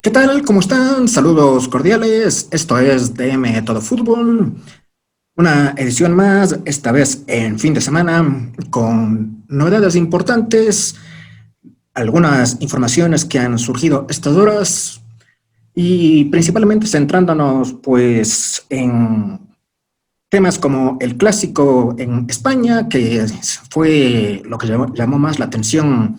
¿Qué tal? ¿Cómo están? Saludos cordiales. Esto es DM Todo Fútbol. Una edición más, esta vez en fin de semana, con novedades importantes, algunas informaciones que han surgido estas horas y principalmente centrándonos pues en temas como el clásico en España, que fue lo que llamó más la atención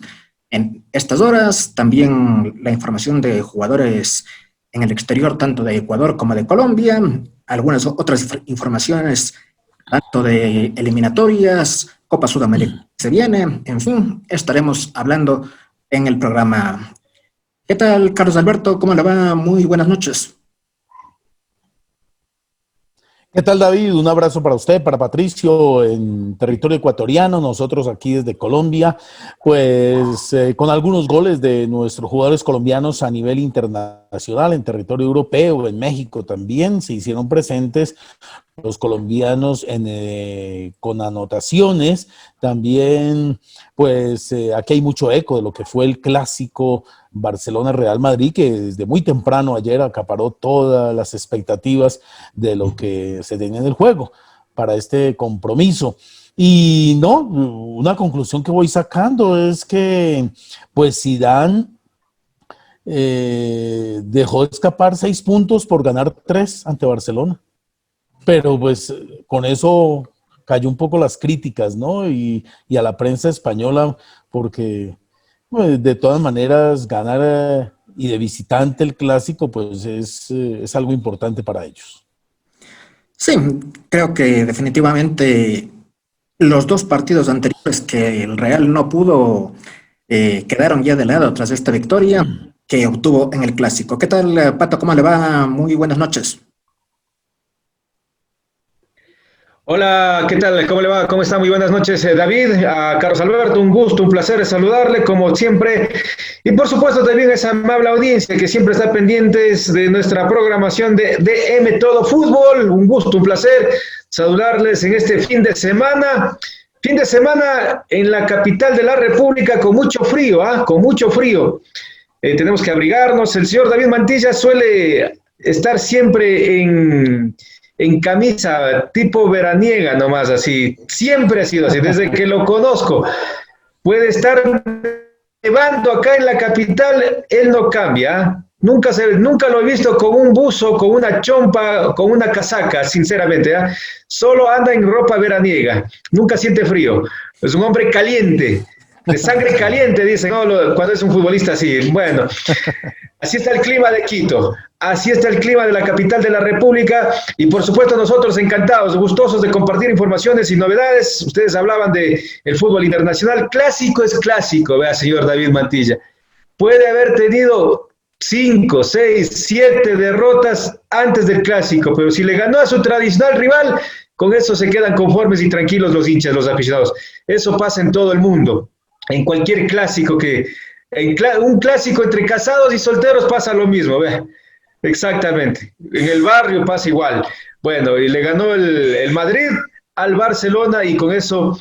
en estas horas, también la información de jugadores en el exterior, tanto de Ecuador como de Colombia, algunas otras informaciones, tanto de eliminatorias, Copa Sudamérica se viene, en fin, estaremos hablando en el programa. ¿Qué tal, Carlos Alberto? ¿Cómo le va? Muy buenas noches. ¿Qué tal, David? Un abrazo para usted, para Patricio, en territorio ecuatoriano, nosotros aquí desde Colombia, pues con algunos goles de nuestros jugadores colombianos a nivel internacional, en territorio europeo, en México también se hicieron presentes los colombianos con anotaciones. También, pues aquí hay mucho eco de lo que fue el clásico Barcelona-Real Madrid, que desde muy temprano ayer acaparó todas las expectativas de lo que se tenía en el juego para este compromiso. Y no, una conclusión que voy sacando es que pues Zidane dejó escapar 6 puntos por ganar 3 ante Barcelona. Pero pues con eso cayó un poco las críticas, ¿no? Y a la prensa española, porque pues, de todas maneras ganar y de visitante el clásico, pues es algo importante para ellos. Sí, creo que definitivamente los dos partidos anteriores que el Real no pudo quedaron ya de lado tras esta victoria que obtuvo en el clásico. ¿Qué tal, Pato? ¿Cómo le va? Muy buenas noches. Hola, ¿qué tal? ¿Cómo le va? ¿Cómo está? Muy buenas noches, David. A Carlos Alberto, un gusto, un placer saludarle, como siempre. Y por supuesto también a esa amable audiencia que siempre está pendientes de nuestra programación de DM Todo Fútbol. Un gusto, un placer saludarles en este fin de semana. Fin de semana en la capital de la República con mucho frío, ¿ah? Con mucho frío. Tenemos que abrigarnos. El señor David Mantilla suele estar siempre en camisa tipo veraniega nomás, así. Siempre ha sido así, desde que lo conozco. Puede estar nevando acá en la capital, él no cambia. ¿Eh? Nunca lo he visto con un buzo, con una chompa, con una casaca, sinceramente. ¿Eh? Solo anda en ropa veraniega. Nunca siente frío. Es un hombre caliente. De sangre caliente, dicen, ¿no? Cuando es un futbolista así. Bueno, así está el clima de Quito, así está el clima de la capital de la República y por supuesto nosotros encantados, gustosos de compartir informaciones y novedades. Ustedes hablaban de el fútbol internacional, clásico es clásico, vea señor David Mantilla. Puede haber tenido 5, 6, 7 derrotas antes del clásico, pero si le ganó a su tradicional rival, con eso se quedan conformes y tranquilos los hinchas, los aficionados. Eso pasa en todo el mundo. En cualquier clásico un clásico entre casados y solteros pasa lo mismo, ¿ve? Exactamente. En el barrio pasa igual. Bueno, y le ganó el Madrid al Barcelona y con eso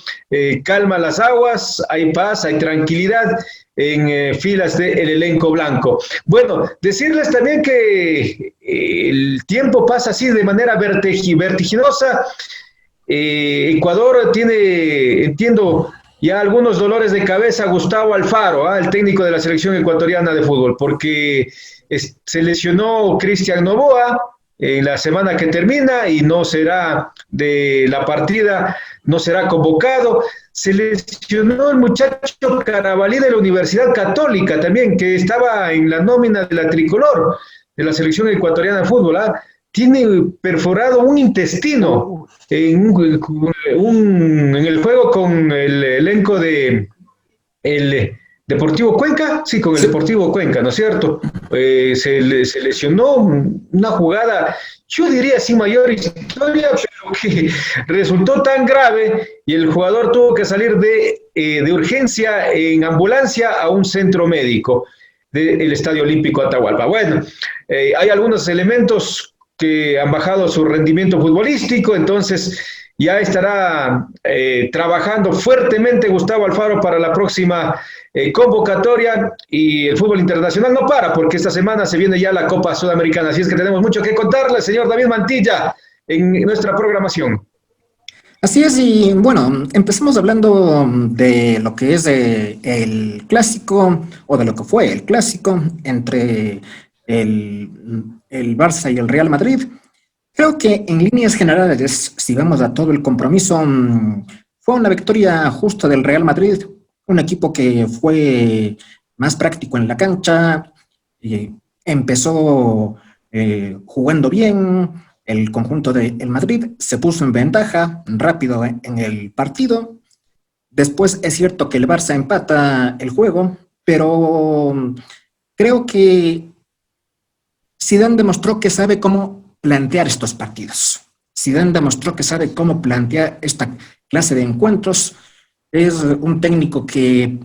calma las aguas, hay paz, hay tranquilidad en filas del elenco blanco. Bueno, decirles también que el tiempo pasa así de manera vertiginosa. Ecuador tiene, entiendo, ya algunos dolores de cabeza Gustavo Alfaro, el técnico de la selección ecuatoriana de fútbol, porque se lesionó Cristian Novoa en la semana que termina y no será de la partida, no será convocado. Se lesionó el muchacho Carabalí de la Universidad Católica también, que estaba en la nómina de la tricolor de la selección ecuatoriana de fútbol. Tiene perforado un intestino en el juego con el elenco de el Deportivo Cuenca, sí, con el Deportivo Cuenca, ¿no es cierto? Se lesionó una jugada, yo diría sin mayor historia, pero que resultó tan grave y el jugador tuvo que salir de urgencia en ambulancia a un centro médico del Estadio Olímpico Atahualpa. Bueno, hay algunos elementos que han bajado su rendimiento futbolístico, entonces ya estará trabajando fuertemente Gustavo Alfaro para la próxima convocatoria, y el fútbol internacional no para, porque esta semana se viene ya la Copa Sudamericana, así es que tenemos mucho que contarle, señor David Mantilla, en nuestra programación. Así es, y bueno, empecemos hablando de lo que es el clásico, o de lo que fue el clásico entre el Barça y el Real Madrid. Creo que en líneas generales, si vamos a todo el compromiso, fue una victoria justa del Real Madrid, un equipo que fue más práctico en la cancha, empezó jugando bien. El conjunto del Madrid se puso en ventaja rápido en el partido. Después es cierto que el Barça empata el juego, pero creo que Zidane demostró que sabe cómo plantear estos partidos. Zidane demostró que sabe cómo plantear esta clase de encuentros. Es un técnico que,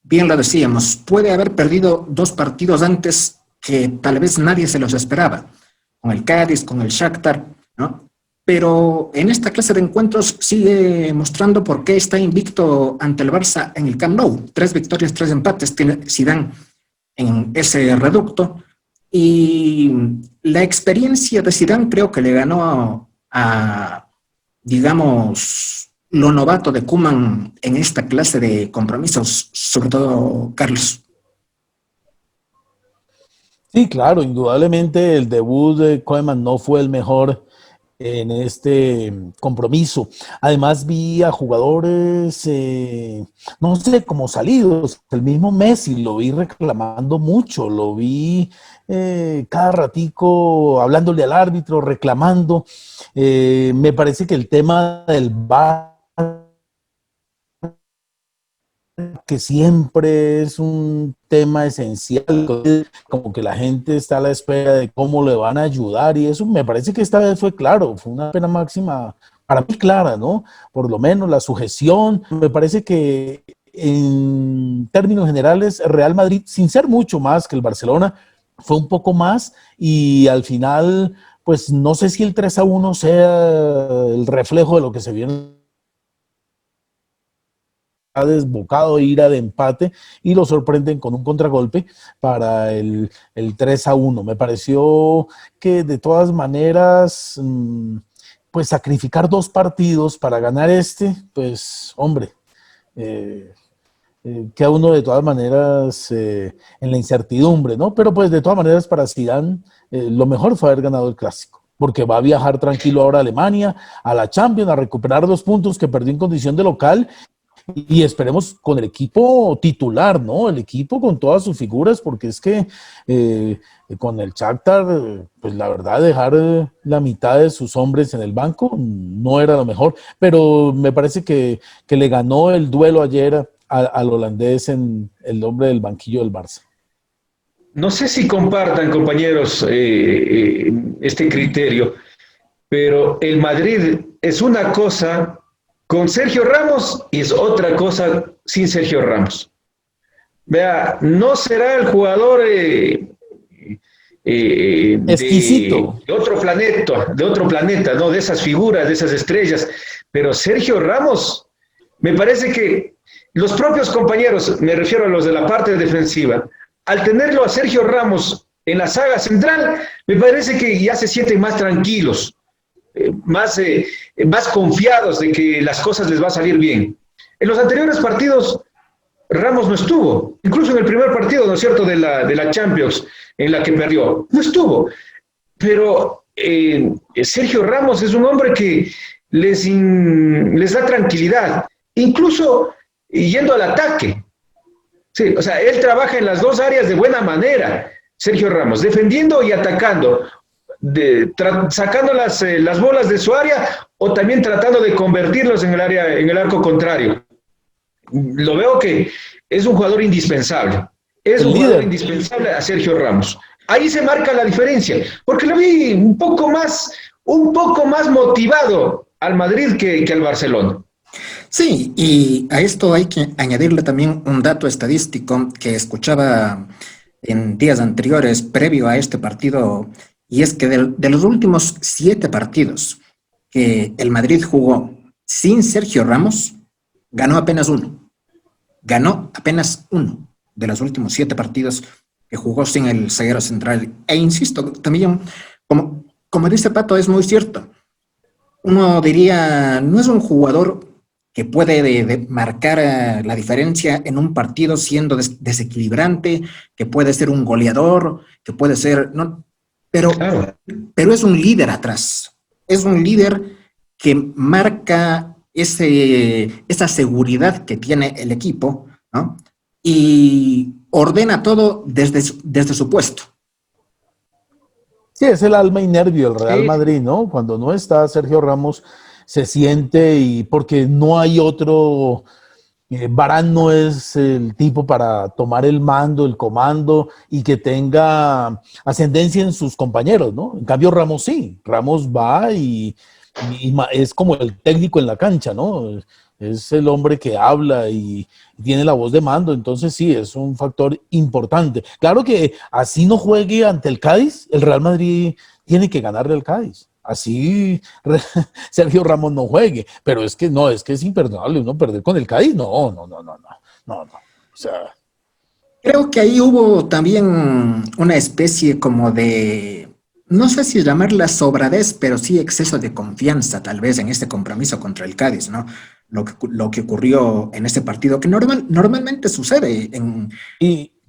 bien lo decíamos, puede haber perdido 2 partidos antes que tal vez nadie se los esperaba, con el Cádiz, con el Shakhtar, ¿no? Pero en esta clase de encuentros sigue mostrando por qué está invicto ante el Barça en el Camp Nou. 3 victorias, 3 empates tiene Zidane en ese reducto. Y la experiencia de Zidane creo que le ganó a, digamos, lo novato de Koeman en esta clase de compromisos, sobre todo Carlos. Sí, claro, indudablemente el debut de Koeman no fue el mejor en este compromiso. Además vi a jugadores, no sé, como salidos. El mismo Messi lo vi reclamando mucho, lo vi cada ratico hablándole al árbitro, reclamando. Me parece que el tema del VAR, que siempre es un tema esencial, como que la gente está a la espera de cómo le van a ayudar, y eso me parece que esta vez fue claro, fue una pena máxima para mí clara, ¿no? Por lo menos la sujeción, me parece que en términos generales el Real Madrid, sin ser mucho más que el Barcelona, fue un poco más, y al final, pues no sé si el 3-1 sea el reflejo de lo que se vio, ha desbocado ira de empate, y lo sorprenden con un contragolpe para el 3-1. Me pareció que de todas maneras, pues sacrificar 2 partidos para ganar pues hombre, queda uno de todas maneras en la incertidumbre, ¿no? Pero pues de todas maneras para Zidane lo mejor fue haber ganado el clásico, porque va a viajar tranquilo ahora a Alemania, a la Champions, a recuperar 2 puntos que perdió en condición de local, y esperemos con el equipo titular, ¿no? El equipo con todas sus figuras, porque es que con el Shakhtar, pues la verdad, dejar la mitad de sus hombres en el banco no era lo mejor, pero me parece que le ganó el duelo ayer al holandés en el hombre del banquillo del Barça. No sé si compartan, compañeros, este criterio, pero el Madrid es una cosa con Sergio Ramos y es otra cosa sin Sergio Ramos. Vea, no será el jugador exquisito de otro planeta, ¿no? De esas figuras, de esas estrellas, pero Sergio Ramos, me parece que los propios compañeros, me refiero a los de la parte defensiva, al tenerlo a Sergio Ramos en la saga central, me parece que ya se sienten más tranquilos, más confiados de que las cosas les va a salir bien. En los anteriores partidos, Ramos no estuvo, incluso en el primer partido, ¿no es cierto?, de la Champions, en la que perdió, no estuvo. Pero Sergio Ramos es un hombre que les da tranquilidad, incluso yendo al ataque. Sí, o sea, él trabaja en las 2 áreas de buena manera, Sergio Ramos, defendiendo y atacando, sacando las bolas de su área, o también tratando de convertirlos en el arco contrario. Lo veo que es un jugador indispensable. Es un jugador indispensable a Sergio Ramos. Ahí se marca la diferencia, porque lo vi un poco más motivado al Madrid que al Barcelona. Sí, y a esto hay que añadirle también un dato estadístico que escuchaba en días anteriores, previo a este partido, y es que de los últimos 7 partidos que el Madrid jugó sin Sergio Ramos, ganó apenas uno. Ganó apenas uno de los últimos 7 partidos que jugó sin el zaguero central. E insisto, también, como dice Pato, es muy cierto. Uno diría, no es un jugador que puede marcar la diferencia en un partido siendo desequilibrante, que puede ser un goleador, que puede ser... No, pero es un líder atrás. Es un líder que marca esa seguridad que tiene el equipo, ¿no? Y ordena todo desde su puesto. Sí, es el alma y nervio del Real Madrid, ¿no? Cuando no está Sergio Ramos, se siente, y porque no hay otro, Varane no es el tipo para tomar el mando, el comando, y que tenga ascendencia en sus compañeros, ¿no? En cambio, Ramos sí, Ramos va y es como el técnico en la cancha, ¿no? Es el hombre que habla y tiene la voz de mando, entonces sí, es un factor importante. Claro que así no juegue ante el Cádiz, el Real Madrid tiene que ganarle al Cádiz. Así Sergio Ramos no juegue, pero es que es imperdonable uno perder con el Cádiz, no. O sea, creo que ahí hubo también una especie como de, no sé si llamarla sobradez, pero sí exceso de confianza tal vez en este compromiso contra el Cádiz, ¿no? Lo que ocurrió en este partido, que normalmente sucede en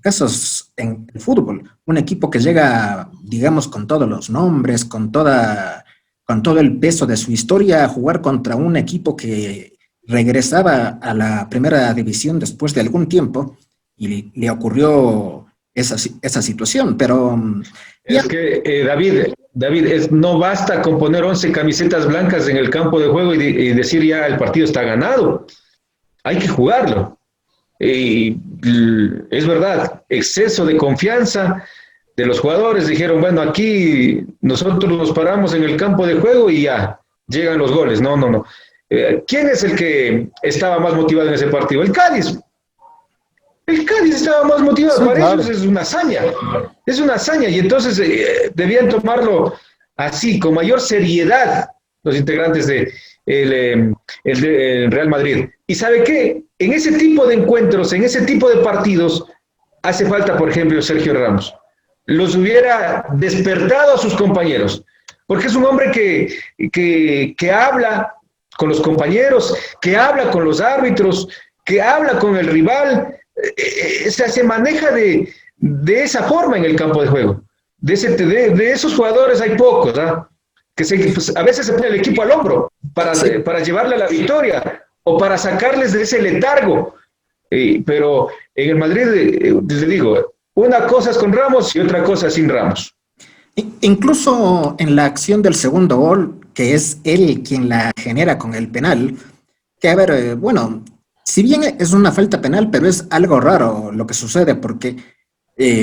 casos en el fútbol. Un equipo que llega, digamos, con todos los nombres, con todo el peso de su historia, a jugar contra un equipo que regresaba a la primera división después de algún tiempo, y le ocurrió esa situación, pero... Es que, David, no basta con poner 11 camisetas blancas en el campo de juego y decir ya el partido está ganado. Hay que jugarlo. Y es verdad, exceso de confianza de los jugadores. Dijeron, bueno, aquí nosotros nos paramos en el campo de juego y ya, llegan los goles. No. ¿Quién es el que estaba más motivado en ese partido? El Cádiz. El Cádiz estaba más motivado, sí, para claro. Ellos es una hazaña, y entonces debían tomarlo así, con mayor seriedad, los integrantes del Real Madrid. ¿Y sabe qué? En ese tipo de encuentros, en ese tipo de partidos, hace falta, por ejemplo, Sergio Ramos. Los hubiera despertado a sus compañeros, porque es un hombre que habla con los compañeros, que habla con los árbitros, que habla con el rival. Se maneja de esa forma en el campo de juego. De esos jugadores hay pocos, ¿eh? Pues, a veces se pone el equipo al hombro para llevarle a la victoria o para sacarles de ese letargo. Pero en el Madrid, les digo, una cosa es con Ramos y otra cosa sin Ramos. Incluso en la acción del segundo gol, que es él quien la genera con el penal, que a ver, bueno... Si bien es una falta penal, pero es algo raro lo que sucede, porque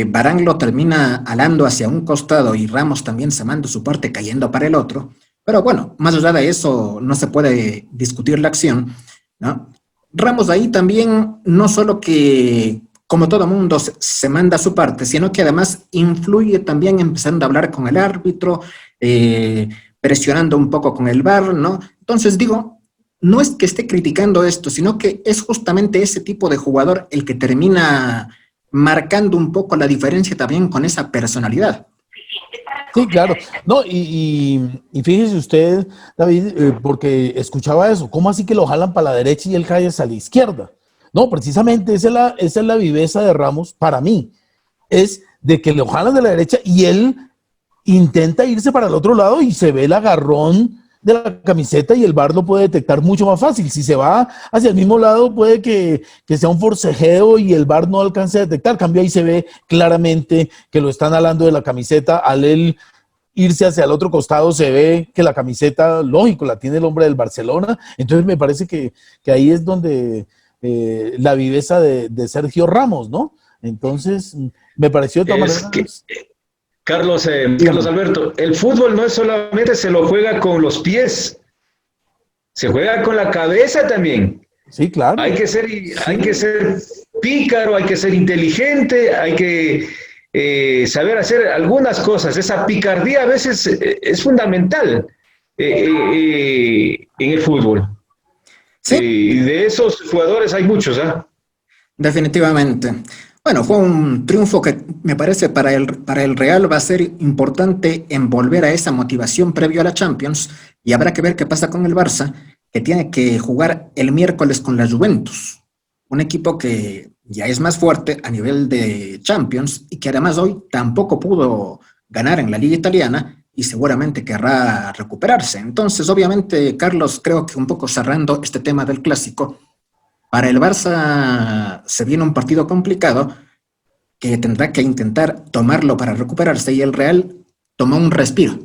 Varane lo termina alando hacia un costado y Ramos también se manda su parte cayendo para el otro. Pero bueno, más allá de eso no se puede discutir la acción, ¿no? Ramos ahí también no solo que, como todo mundo, se manda su parte, sino que además influye también empezando a hablar con el árbitro, presionando un poco con el VAR, ¿no? Entonces digo... No es que esté criticando esto, sino que es justamente ese tipo de jugador el que termina marcando un poco la diferencia también con esa personalidad. Sí, claro. No, y fíjese usted, David, porque escuchaba eso, ¿cómo así que lo jalan para la derecha y él cae hacia la izquierda? No, precisamente esa es la viveza de Ramos para mí, es de que lo jalan de la derecha y él intenta irse para el otro lado y se ve el agarrón de la camiseta y el VAR lo puede detectar mucho más fácil. Si se va hacia el mismo lado puede que sea un forcejeo y el VAR no alcance a detectar. Cambio ahí se ve claramente que lo están alando de la camiseta. Al él irse hacia el otro costado se ve que la camiseta, lógico, la tiene el hombre del Barcelona. Entonces me parece que ahí es donde la viveza de Sergio Ramos, ¿no? Entonces me pareció de todas maneras... Carlos Alberto, el fútbol no es solamente se lo juega con los pies, se juega con la cabeza también. Sí, claro. Hay que ser pícaro, hay que ser inteligente, hay que saber hacer algunas cosas. Esa picardía a veces es fundamental. en el fútbol. Sí, Y de esos jugadores hay muchos, ¿ah? definitivamente. Bueno, fue un triunfo que me parece para el Real va a ser importante en volver a esa motivación previo a la Champions y habrá que ver qué pasa con el Barça, que tiene que jugar el miércoles con la Juventus, un equipo que ya es más fuerte a nivel de Champions y que además hoy tampoco pudo ganar en la Liga Italiana y seguramente querrá recuperarse. Entonces, obviamente, Carlos, creo que un poco cerrando este tema del clásico, para el Barça se viene un partido complicado que tendrá que intentar tomarlo para recuperarse y el Real tomó un respiro.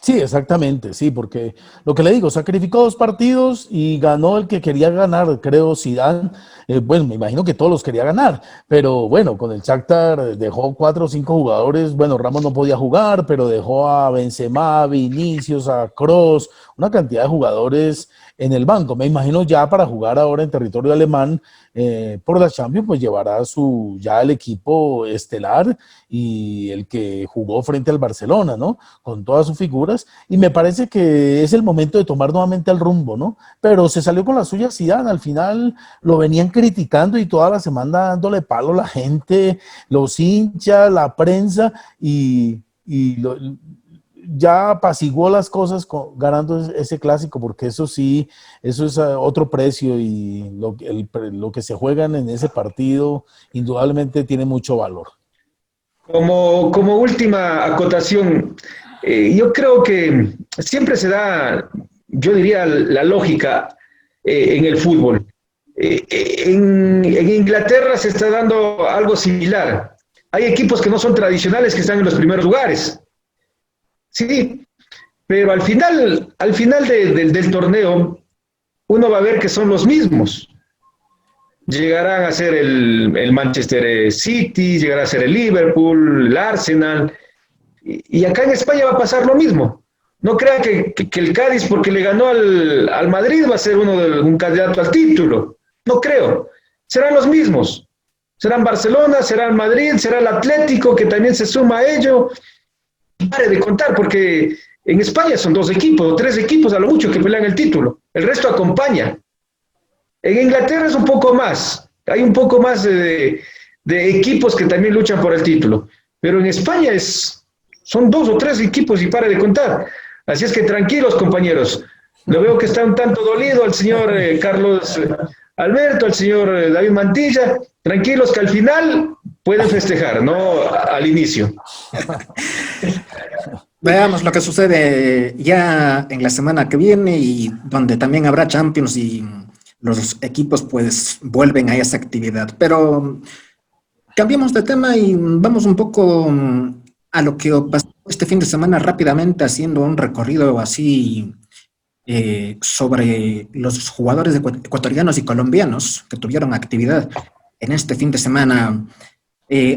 Sí, exactamente, sí, porque lo que le digo, sacrificó 2 partidos y ganó el que quería ganar, creo, Zidane. Bueno, me imagino que todos los quería ganar, pero bueno, con el Shakhtar dejó 4 o 5 jugadores. Bueno, Ramos no podía jugar, pero dejó a Benzema, a Vinicius, a Kroos, una cantidad de jugadores en el banco. Me imagino ya para jugar ahora en territorio alemán por la Champions, pues llevará ya el equipo estelar y el que jugó frente al Barcelona, ¿no? Con todas sus figuras, y me parece que es el momento de tomar nuevamente el rumbo, ¿no? Pero se salió con la suya Zidane, al final lo venían criticando y toda la semana dándole palo a la gente, los hinchas, la prensa, ya apaciguó las cosas ganando ese clásico, porque eso sí, eso es otro precio y lo que se juegan en ese partido indudablemente tiene mucho valor. Como última acotación, yo creo que siempre se da, yo diría, la lógica en el fútbol. En Inglaterra se está dando algo similar. Hay equipos que no son tradicionales que están en los primeros lugares. Sí, pero al final del torneo, uno va a ver que son los mismos. Llegarán a ser el Manchester City, llegará a ser el Liverpool, el Arsenal. Y acá en España va a pasar lo mismo. No crean que el Cádiz, porque le ganó al Madrid, va a ser un candidato al título. No creo. Serán los mismos. Serán Barcelona, será el Madrid, será el Atlético, que también se suma a ello. Pare de contar, porque en España son 2 equipos o 3 equipos a lo mucho que pelean el título. El resto acompaña. En Inglaterra es un poco más. Hay un poco más de equipos que también luchan por el título. Pero en España son 2 o 3 equipos y pare de contar. Así es que tranquilos, compañeros. Lo veo que está un tanto dolido al señor Carlos Alberto, al señor David Mantilla. Tranquilos que al final pueden festejar, no al inicio. Veamos lo que sucede ya en la semana que viene y donde también habrá Champions y los equipos pues vuelven a esa actividad. Pero cambiemos de tema y vamos un poco a lo que pasó este fin de semana rápidamente, haciendo un recorrido así sobre los jugadores ecuatorianos y colombianos que tuvieron actividad en este fin de semana.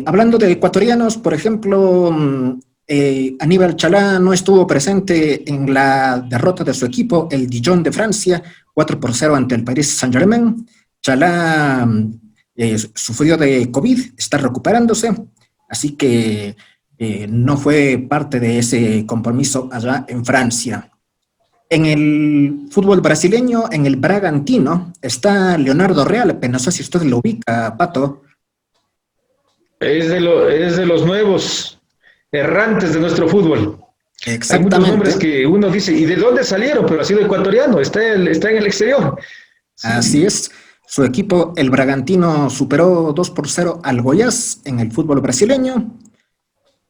Hablando de ecuatorianos, por ejemplo, Aníbal Chalá no estuvo presente en la derrota de su equipo, el Dijon de Francia, 4-0 ante el Paris Saint-Germain. Chalá sufrió de COVID, está recuperándose, así que no fue parte de ese compromiso allá en Francia. En el fútbol brasileño, en el Bragantino, está Leonardo Real, pero no sé si usted lo ubica, Pato. Es de los nuevos errantes de nuestro fútbol. Hay muchos nombres que uno dice, ¿y de dónde salieron? Pero ha sido ecuatoriano, está en el exterior. Sí. Así es. Su equipo, el Bragantino, superó 2-0 al Goiás en el fútbol brasileño.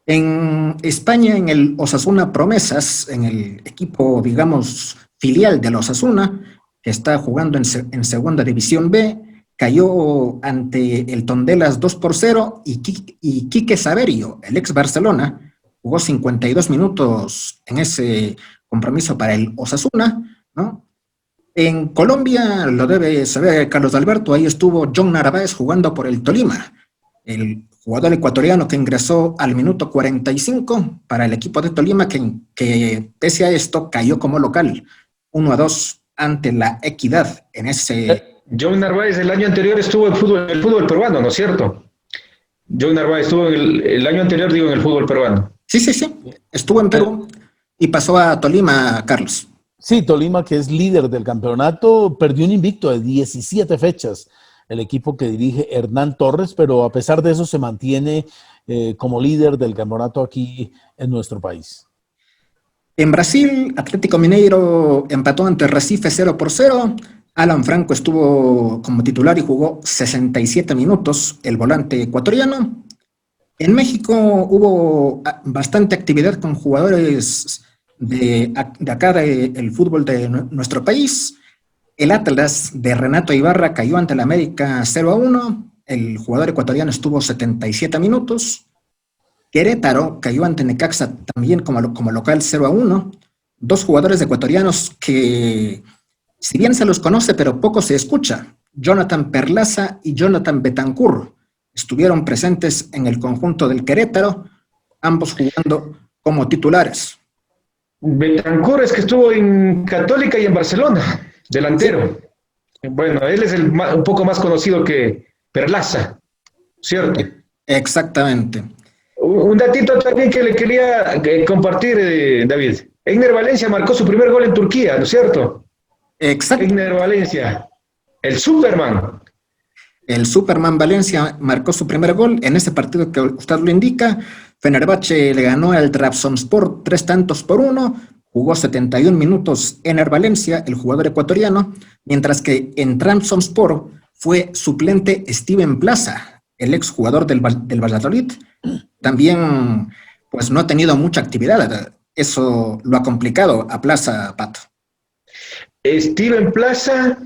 En España, en el Osasuna Promesas, en el equipo, digamos, filial del Osasuna, que está jugando en Segunda División B, cayó ante el Tondelas 2-0 y Quique Saverio, el ex Barcelona, jugó 52 minutos en ese compromiso para el Osasuna, ¿no? En Colombia, lo debe saber Carlos Alberto, ahí estuvo John Narváez jugando por el Tolima, el jugador ecuatoriano que ingresó al minuto 45 para el equipo de Tolima, que pese a esto cayó como local, 1-2 ante la Equidad en ese... John Narváez el año anterior estuvo en el fútbol peruano, ¿no es cierto? John Narváez estuvo el año anterior, digo, en el fútbol peruano. Sí, estuvo en Perú. Y pasó a Tolima, Carlos. Sí, Tolima, que es líder del campeonato, perdió un invicto de 17 fechas, el equipo que dirige Hernán Torres, pero a pesar de eso se mantiene como líder del campeonato aquí en nuestro país. En Brasil, Atlético Mineiro empató ante Recife 0-0. Alan Franco estuvo como titular y jugó 67 minutos, el volante ecuatoriano. En México hubo bastante actividad con jugadores de acá del fútbol de nuestro país. El Atlas de Renato Ibarra cayó ante el América 0-1. El jugador ecuatoriano estuvo 77 minutos. Querétaro cayó ante Necaxa también como local 0-1. Dos jugadores ecuatorianos que, si bien se los conoce, pero poco se escucha. Jonathan Perlaza y Jonathan Betancur estuvieron presentes en el conjunto del Querétaro, ambos jugando como titulares. Betancur es que estuvo en Católica y en Barcelona, delantero. Sí. Bueno, él es un poco más conocido que Perlaza, ¿cierto? Exactamente. Un datito también que le quería compartir, David. Egner Valencia marcó su primer gol en Turquía, ¿no es cierto? Exacto. Egner Valencia, el Superman. El Superman Valencia marcó su primer gol en ese partido que usted lo indica. Fenerbahce le ganó al Trabzonspor 3-1, jugó 71 minutos Ener Valencia, el jugador ecuatoriano, mientras que en Trabzonspor fue suplente Steven Plaza, el exjugador del Valladolid. También pues no ha tenido mucha actividad, eso lo ha complicado a Plaza, Pato. Steven Plaza,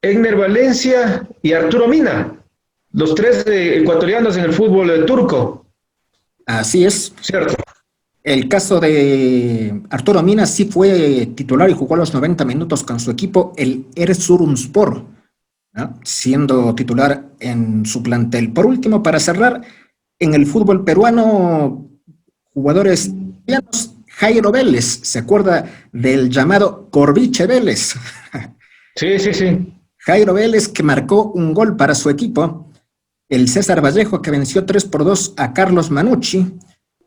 Egner Valencia y Arturo Mina, los tres ecuatorianos en el fútbol turco. Así es. Cierto. El caso de Arturo Mina sí fue titular y jugó los 90 minutos con su equipo, el Erzurumspor, ¿no? Siendo titular en su plantel. Por último, para cerrar, en el fútbol peruano, jugadores peruanos, Jairo Vélez, ¿se acuerda del llamado Corviche Vélez? Sí, sí, sí. Jairo Vélez, que marcó un gol para su equipo, el César Vallejo, que venció 3-2 a Carlos Manucci,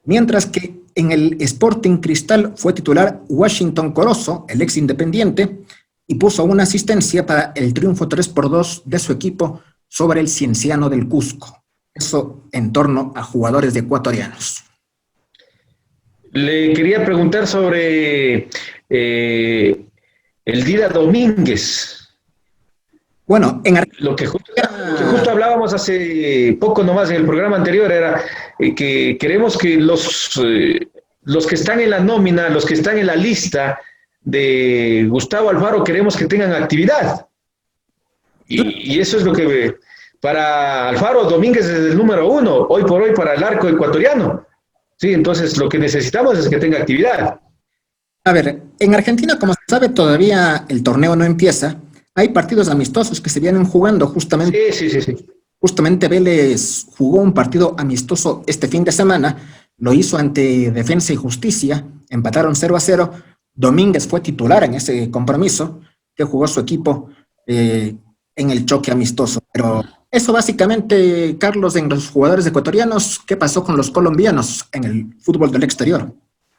mientras que en el Sporting Cristal fue titular Washington Corozo, el ex Independiente, y puso una asistencia para el triunfo 3-2 de su equipo sobre el Cienciano del Cusco. Eso en torno a jugadores ecuatorianos. Le quería preguntar sobre el Dida Domínguez. Bueno, en lo que justo hablábamos hace poco nomás en el programa anterior era que queremos que los que están en la nómina, los que están en la lista de Gustavo Alfaro, queremos que tengan actividad. Y eso es lo que para Alfaro Domínguez es el número 1, hoy por hoy para el arco ecuatoriano. Sí, entonces lo que necesitamos es que tenga actividad. A ver, en Argentina, como se sabe, todavía el torneo no empieza. Hay partidos amistosos que se vienen jugando justamente. Sí. Justamente Vélez jugó un partido amistoso este fin de semana, lo hizo ante Defensa y Justicia, empataron 0-0. Domínguez fue titular en ese compromiso que jugó su equipo en el choque amistoso. Pero eso básicamente, Carlos, en los jugadores ecuatorianos. ¿Qué pasó con los colombianos en el fútbol del exterior?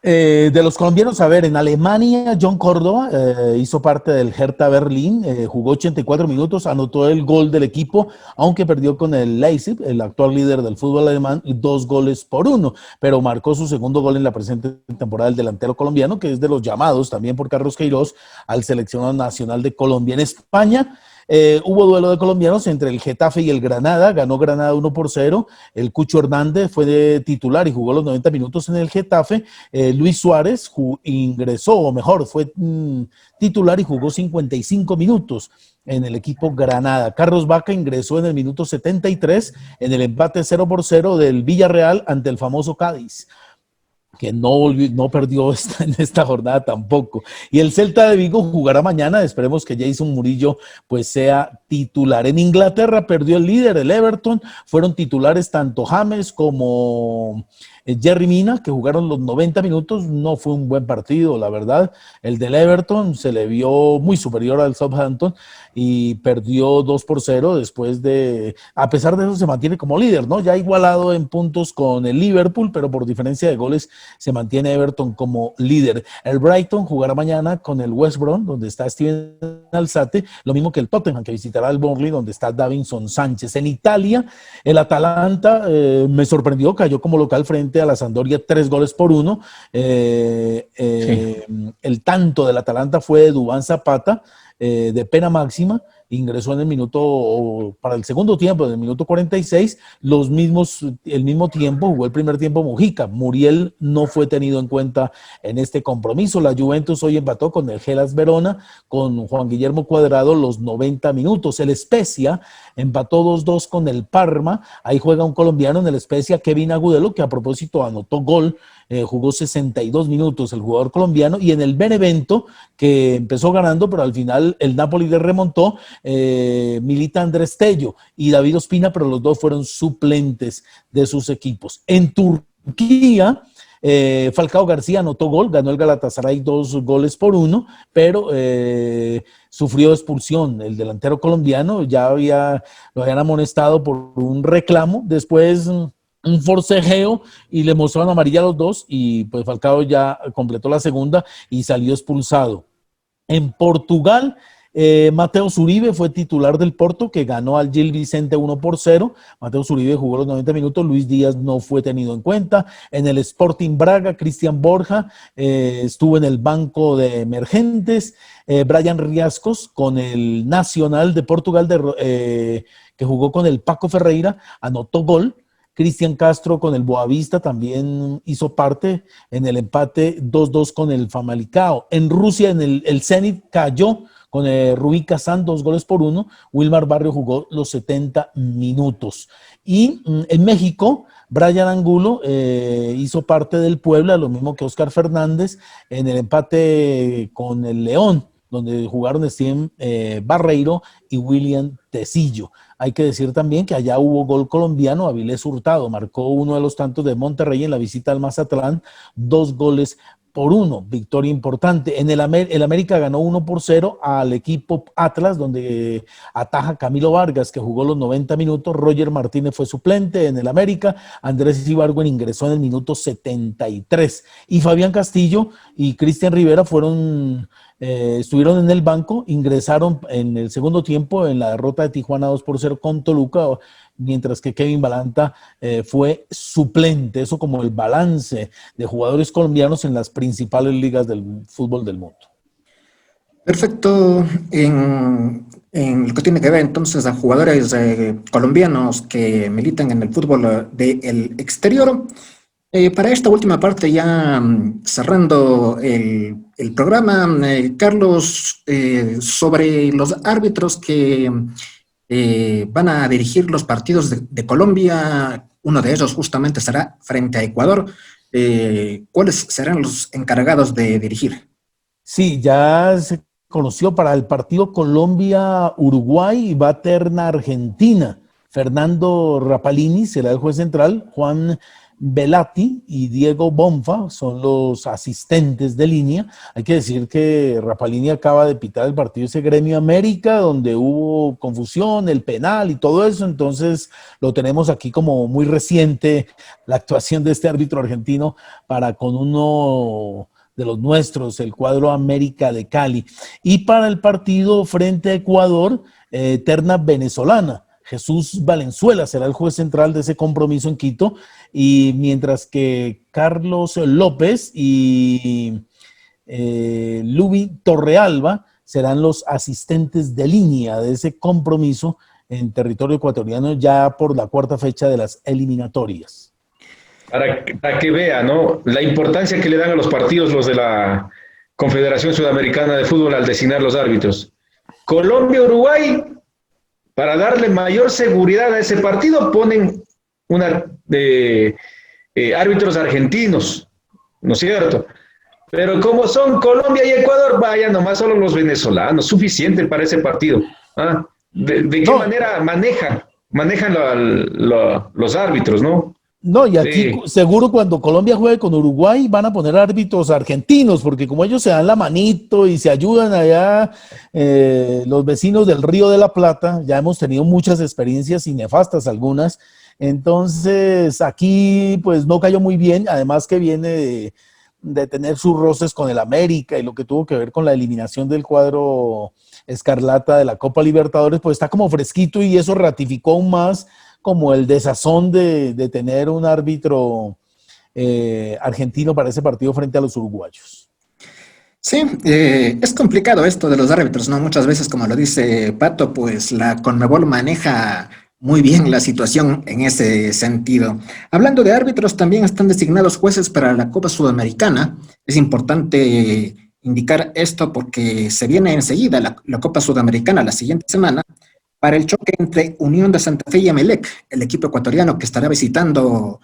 De los colombianos, a ver, en Alemania, John Córdoba hizo parte del Hertha Berlín, jugó 84 minutos, anotó el gol del equipo, aunque perdió con el Leipzig, el actual líder del fútbol alemán, 2-1, pero marcó su segundo gol en la presente temporada el delantero colombiano, que es de los llamados también por Carlos Queiroz al seleccionado nacional de Colombia. En España hubo duelo de colombianos entre el Getafe y el Granada, ganó Granada 1-0, el Cucho Hernández fue titular y jugó los 90 minutos en el Getafe, Luis Suárez ingresó, o mejor, fue titular y jugó 55 minutos en el equipo Granada. Carlos Vaca ingresó en el minuto 73 en el empate 0-0 del Villarreal ante el famoso Cádiz, que no perdió en esta jornada tampoco. Y el Celta de Vigo jugará mañana, esperemos que Jason Murillo pues sea titular. En Inglaterra perdió el líder, el Everton, fueron titulares tanto James como Jerry Mina, que jugaron los 90 minutos, no fue un buen partido, la verdad. El del Everton se le vio muy superior al Southampton y perdió 2-0 después de, a pesar de eso se mantiene como líder, ¿no? Ya igualado en puntos con el Liverpool, pero por diferencia de goles se mantiene Everton como líder. El Brighton jugará mañana con el West Brom, donde está Steven Alzate, lo mismo que el Tottenham, que visitará el Burnley, donde está Davinson Sánchez. En Italia, el Atalanta me sorprendió, cayó como local frente a la Sampdoria 3-1. El tanto del Atalanta fue de Duván Zapata, de pena máxima, ingresó en el minuto, para el segundo tiempo, en el minuto 46, el mismo tiempo, jugó el primer tiempo Mujica. Muriel no fue tenido en cuenta en este compromiso. La Juventus hoy empató con el Hellas Verona, con Juan Guillermo Cuadrado los 90 minutos. El Spezia empató 2-2 con el Parma. Ahí juega un colombiano en el Spezia, Kevin Agudelo, que a propósito anotó gol. Jugó 62 minutos el jugador colombiano, y en el Benevento, que empezó ganando, pero al final el Napoli le remontó, milita Andrés Tello y David Ospina, pero los dos fueron suplentes de sus equipos. En Turquía, Falcao García anotó gol, ganó el Galatasaray 2-1, pero sufrió expulsión. El delantero colombiano lo habían amonestado por un reclamo, después un forcejeo y le mostraron amarilla a los dos, y pues Falcao ya completó la segunda y salió expulsado. En Portugal, Mateus Uribe fue titular del Porto, que ganó al Gil Vicente 1-0. Mateus Uribe jugó los 90 minutos, Luis Díaz no fue tenido en cuenta. En el Sporting Braga, Cristian Borja estuvo en el banco de emergentes. Brian Riascos con el Nacional de Portugal, que jugó con el Paco Ferreira, anotó gol. Cristian Castro con el Boavista también hizo parte en el empate 2-2 con el Famalicão. En Rusia, el Zenit cayó con el Rubí Kazán 2-1. Wilmar Barrio jugó los 70 minutos. Y en México, Brian Angulo hizo parte del Puebla, lo mismo que Oscar Fernández, en el empate con el León, donde jugaron Steven Barreiro y William Tecillo. Hay que decir también que allá hubo gol colombiano. Avilés Hurtado marcó uno de los tantos de Monterrey en la visita al Mazatlán, 2-1. Victoria importante. En el América ganó 1-0 al equipo Atlas, donde ataja Camilo Vargas, que jugó los 90 minutos. Roger Martínez fue suplente en el América. Andrés Ibargüen ingresó en el minuto 73. Y Fabián Castillo y Cristian Rivera estuvieron en el banco, ingresaron en el segundo tiempo en la derrota de Tijuana 2-0 con Toluca, mientras que Kevin Balanta fue suplente. Eso como el balance de jugadores colombianos en las principales ligas del fútbol del mundo. Perfecto. En lo que tiene que ver entonces a jugadores colombianos que militan en el fútbol del exterior, para esta última parte, ya cerrando el programa, Carlos, sobre los árbitros que van a dirigir los partidos de Colombia, uno de ellos justamente será frente a Ecuador. ¿Cuáles serán los encargados de dirigir? Sí, ya se conoció para el partido Colombia-Uruguay y va a terna Argentina. Fernando Rapalini será el juez central, Juan Velati y Diego Bonfa son los asistentes de línea. Hay que decir que Rapalini acaba de pitar el partido ese Gremio América, donde hubo confusión, el penal y todo eso, entonces lo tenemos aquí como muy reciente, la actuación de este árbitro argentino para con uno de los nuestros, el cuadro América de Cali. Y para el partido frente a Ecuador, terna venezolana. Jesús Valenzuela será el juez central de ese compromiso en Quito, y mientras que Carlos López y Lubi Torrealba serán los asistentes de línea de ese compromiso en territorio ecuatoriano ya por la cuarta fecha de las eliminatorias. Para que vea, ¿no?, la importancia que le dan a los partidos los de la Confederación Sudamericana de Fútbol al designar los árbitros. Colombia-Uruguay, para darle mayor seguridad a ese partido, ponen árbitros argentinos, ¿no es cierto? Pero como son Colombia y Ecuador, vaya nomás solo los venezolanos, suficiente para ese partido. ¿De qué manera manejan los árbitros, ¿no? No, y aquí Sí. seguro cuando Colombia juegue con Uruguay van a poner árbitros argentinos, porque como ellos se dan la manito y se ayudan allá, los vecinos del Río de la Plata, ya hemos tenido muchas experiencias y nefastas algunas, entonces aquí pues no cayó muy bien, además que viene de tener sus roces con el América y lo que tuvo que ver con la eliminación del cuadro escarlata de la Copa Libertadores, pues está como fresquito y eso ratificó aún más como el desazón de tener un árbitro argentino para ese partido frente a los uruguayos. Sí, es complicado esto de los árbitros, ¿no? Muchas veces, como lo dice Pato, pues la Conmebol maneja muy bien la situación en ese sentido. Hablando de árbitros, también están designados jueces para la Copa Sudamericana. Es importante indicar esto porque se viene enseguida la Copa Sudamericana la siguiente semana para el choque entre Unión de Santa Fe y Emelec, el equipo ecuatoriano que estará visitando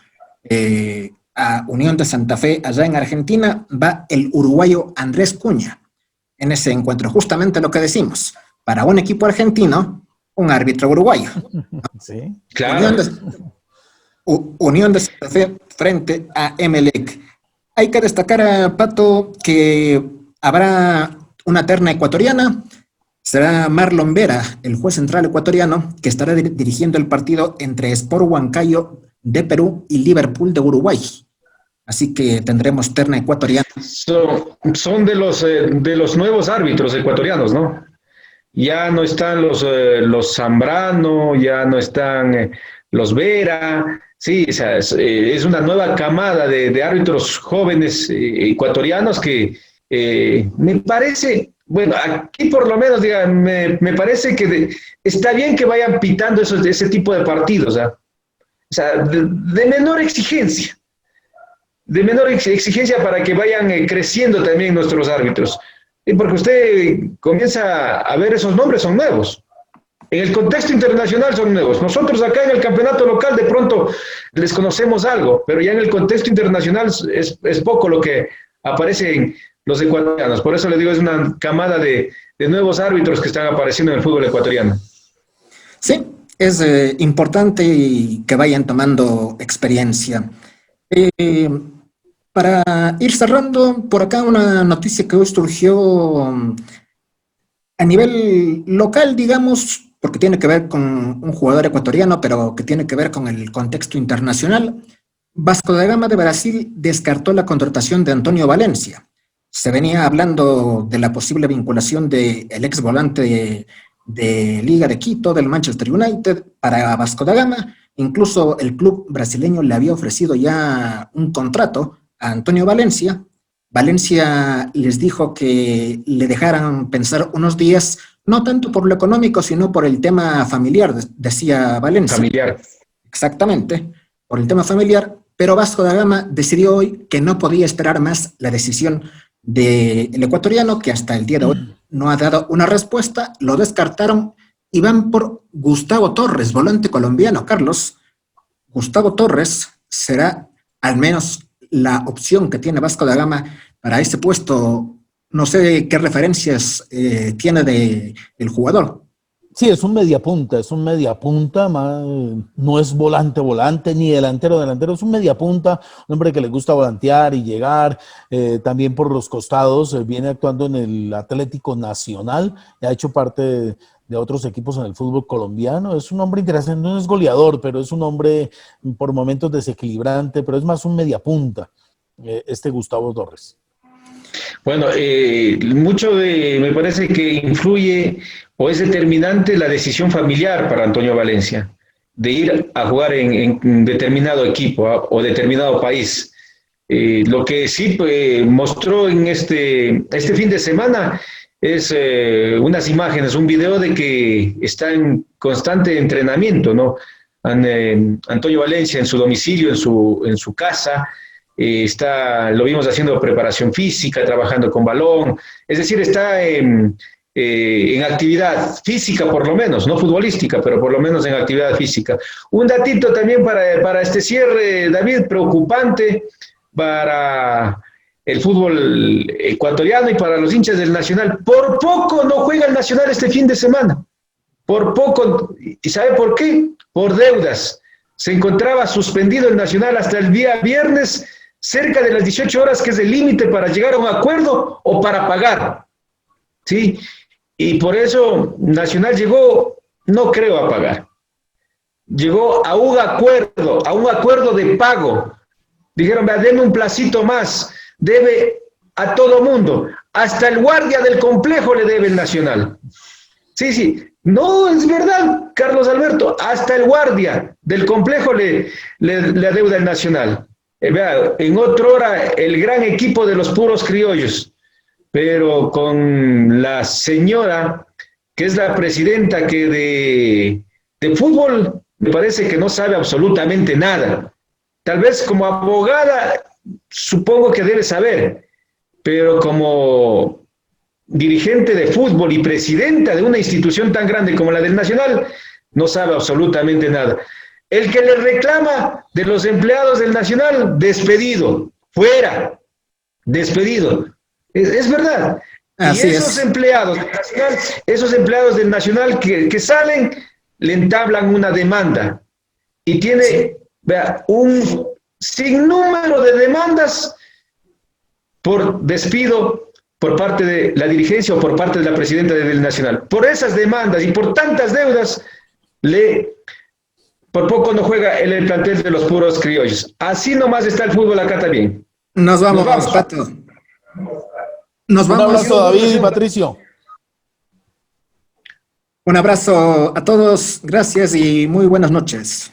a Unión de Santa Fe allá en Argentina, va el uruguayo Andrés Cuña. En ese encuentro, justamente lo que decimos, para un equipo argentino, un árbitro uruguayo. Sí. Claro. Unión de Santa Fe frente a Emelec. Hay que destacar, Pato, que habrá una terna ecuatoriana. Será Marlon Vera, el juez central ecuatoriano, que estará dirigiendo el partido entre Sport Huancayo de Perú y Liverpool de Uruguay. Así que tendremos terna ecuatoriana. Son de los nuevos árbitros ecuatorianos, ¿no? Ya no están los Zambrano, ya no están los Vera. Sí, o sea, es una nueva camada de árbitros jóvenes ecuatorianos que me parece, bueno, aquí por lo menos, diga, me parece que está bien que vayan pitando ese tipo de partidos, ¿eh? O sea, de menor exigencia. De menor exigencia para que vayan creciendo también nuestros árbitros. Y porque usted comienza a ver esos nombres, son nuevos. En el contexto internacional son nuevos. Nosotros acá en el campeonato local de pronto les conocemos algo, pero ya en el contexto internacional es poco lo que aparece en los ecuatorianos. Por eso le digo, es una camada de nuevos árbitros que están apareciendo en el fútbol ecuatoriano. Sí, es importante que vayan tomando experiencia. Para ir cerrando, por acá una noticia que hoy surgió a nivel local, digamos, porque tiene que ver con un jugador ecuatoriano, pero que tiene que ver con el contexto internacional. Vasco da Gama de Brasil descartó la contratación de Antonio Valencia. Se venía hablando de la posible vinculación del ex volante de Liga de Quito, del Manchester United, para Vasco da Gama. Incluso el club brasileño le había ofrecido ya un contrato a Antonio Valencia. Valencia les dijo que le dejaran pensar unos días, no tanto por lo económico, sino por el tema familiar, decía Valencia. Familiar. Exactamente, por el tema familiar, pero Vasco da Gama decidió hoy que no podía esperar más la decisión del ecuatoriano, que hasta el día de hoy no ha dado una respuesta, lo descartaron y van por Gustavo Torres, volante colombiano. Carlos, Gustavo Torres será al menos la opción que tiene Vasco da Gama para ese puesto. No sé qué referencias tiene del jugador. Sí, es un mediapunta, no es volante, ni delantero, es un mediapunta, un hombre que le gusta volantear y llegar, también por los costados, viene actuando en el Atlético Nacional, ha hecho parte de otros equipos en el fútbol colombiano, es un hombre interesante, no es goleador, pero es un hombre por momentos desequilibrante, pero es más un mediapunta, este Gustavo Torres. Bueno, me parece que influye o es determinante la decisión familiar para Antonio Valencia de ir a jugar en determinado equipo o determinado país. Lo que sí mostró en este fin de semana es unas imágenes, un video de que está en constante entrenamiento, ¿no? Antonio Valencia en su domicilio, en su casa, lo vimos haciendo preparación física, trabajando con balón, es decir, está en actividad física por lo menos, no futbolística, pero por lo menos en actividad física. Un datito también para este cierre, David, preocupante para el fútbol ecuatoriano y para los hinchas del Nacional. Por poco no juega el Nacional este fin de semana, por poco. ¿Y sabe por qué? Por deudas. se encontraba suspendido el Nacional hasta el día viernes, cerca de las 18 horas, que es el límite para llegar a un acuerdo o para pagar. ¿Sí? Y por eso Nacional llegó, no creo, a pagar. Llegó a un acuerdo de pago. Dijeron, vea, denme un placito más, debe a todo mundo, hasta el guardia del complejo le debe el Nacional. Sí, sí, no, es verdad, Carlos Alberto, hasta el guardia del complejo le adeuda el Nacional. Vea, en otra hora, el gran equipo de los puros criollos, pero con la señora, que es la presidenta que de fútbol, me parece que no sabe absolutamente nada. Tal vez como abogada, supongo que debe saber, pero como dirigente de fútbol y presidenta de una institución tan grande como la del Nacional, no sabe absolutamente nada. El que le reclama de los empleados del Nacional, despedido, fuera, despedido. Es verdad. Así Y esos es. empleados del Nacional, que salen, le entablan una demanda. Y tiene, vea, un sinnúmero de demandas por despido por parte de la dirigencia o por parte de la presidenta del Nacional. Por esas demandas y por tantas deudas, por poco no juega el plantel de los puros criollos. Así nomás está el fútbol acá también. Nos vamos, Pato. Nos Un vamos. abrazo, David y Patricio. Un abrazo a todos, gracias y muy buenas noches.